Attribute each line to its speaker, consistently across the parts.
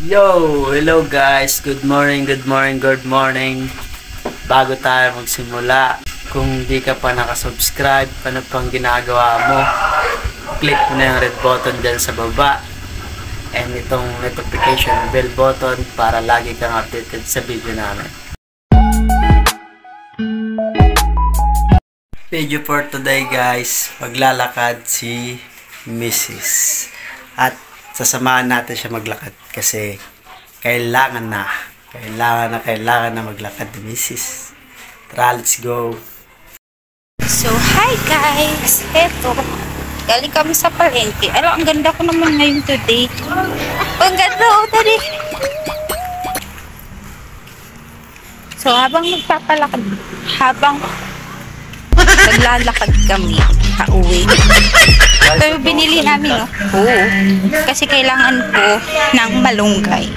Speaker 1: Yo! Hello guys! Good morning, good morning, good morning. Bago tayo magsimula, kung di ka pa nakasubscribe, ano pang ginagawa mo? Click mo na yung red button dyan sa baba. And itong notification bell button para lagi kang updated sa video namin. Video for today guys, maglalakad si Mrs. At sasamahan natin siya maglakad kasi kailangan na maglakad ni Mrs. Tara, let's go!
Speaker 2: So, hi guys! Eto, galing kami sa palengke. Ang ganda ko naman ngayon today. Ang ganda ko today. So, habang naglalakad kami, pauwi. Ito yung binili namin, no? Oo. Kasi kailangan ko ng malunggay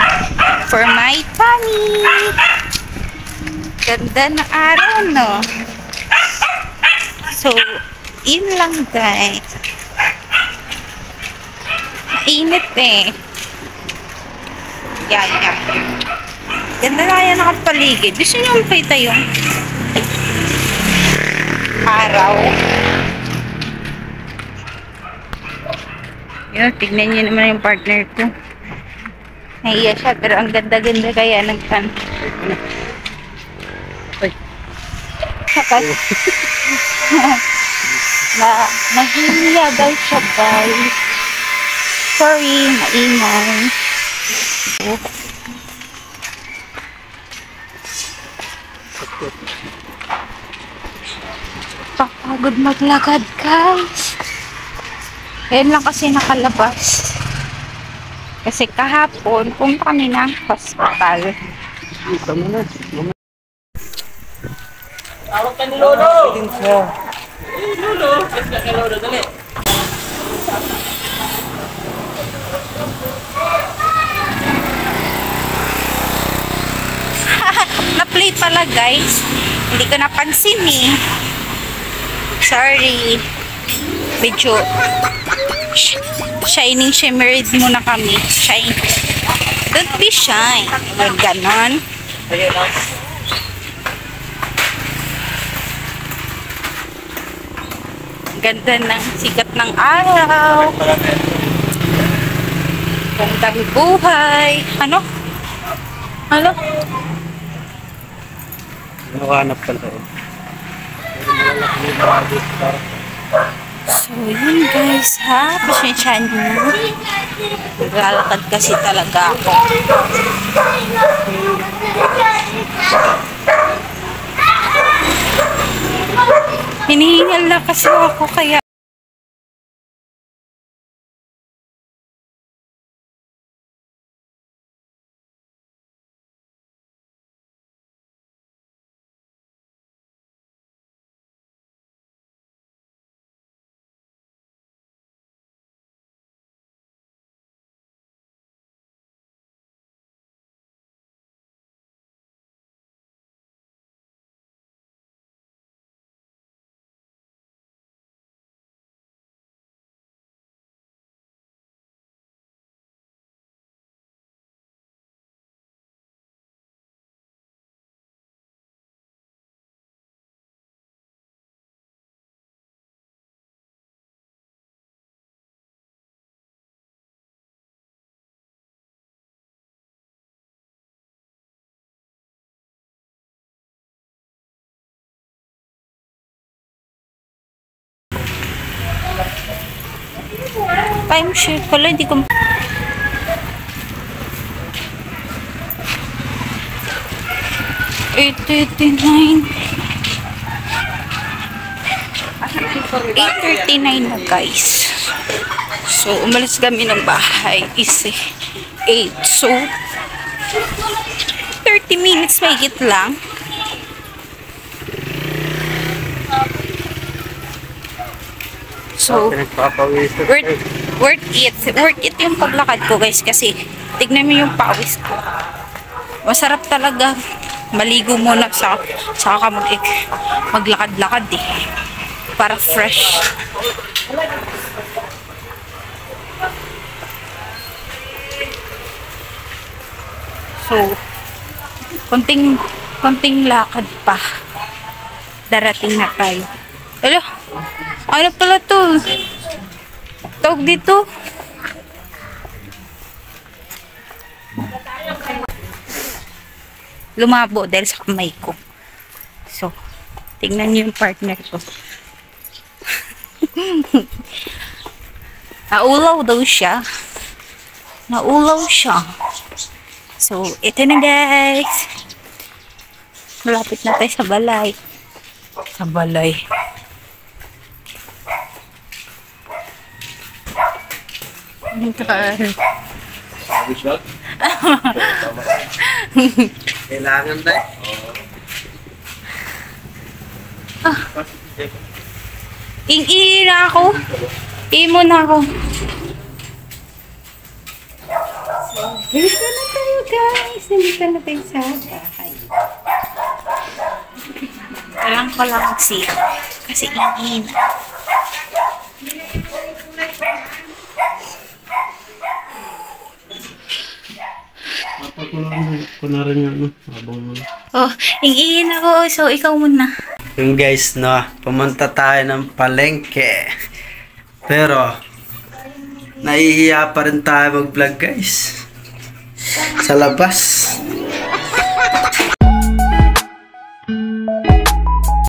Speaker 2: for my tummy. Ganda na araw, no? So, yun lang, guys. Mainit, eh. Yan. Ganda na yan nakapaligid. Gusto nyo makita yung araw. Yun, tignan nyo naman yung partner ko. Nahiya siya, pero ang ganda-ganda kaya nagtan. Nahiya daw siya, guys. Sorry, maingay. Papagod maglakad, guys. Ngayon lang kasi nakalabas. Kasi kahapon, pumunta kami ng hospital.
Speaker 1: Tawag ka ni Lolo! Lolo! Kasi ka Lolo, dali!
Speaker 2: Na-play pala, guys. Hindi ko napansin, eh. Sorry. Medyo shining shimmered muna kami. Shine. Don't be shy. Ganon. Ganda ng sikat ng araw. Gandang buhay. Ano?
Speaker 1: Nakanap ka lang.
Speaker 2: So, yun guys, ha? Pasensyahan nyo. Naglalakad kasi talaga ako. Hinihingal na kasi ako kaya time shift pala, hindi ko 8:39 na, guys. So, umalis kami ng bahay is 8. So, 30 minutes mahigit lang. So, worth it. Worth it yung paglakad ko, guys, kasi tignan mo yung pawis ko. Masarap talaga maligo muna sa ka maglakad-lakad, eh. Para fresh. So, konting lakad pa. Darating na tayo. Alo, ano pala to? Tawag dito. Lumabo dahil sa kamay ko. So, tingnan niyo yung partner ko. Naulaw daw siya. So, ito na guys. Malapit na tayo sa balay.
Speaker 1: Kailangan tayo.
Speaker 2: Ing-i na ako. Imo na ako. So, dito na tayo guys. Nandito na tayo sa bahay. Kailangan ko lang mag-save. Kasi ing-i na.
Speaker 1: Ko na rin yung habang
Speaker 2: Oh, ing-i na ako. So, ikaw muna.
Speaker 1: yung guys, no, pumunta tayo ng palengke. Pero, nahihiya pa rin tayo mag-vlog guys. Sa labas.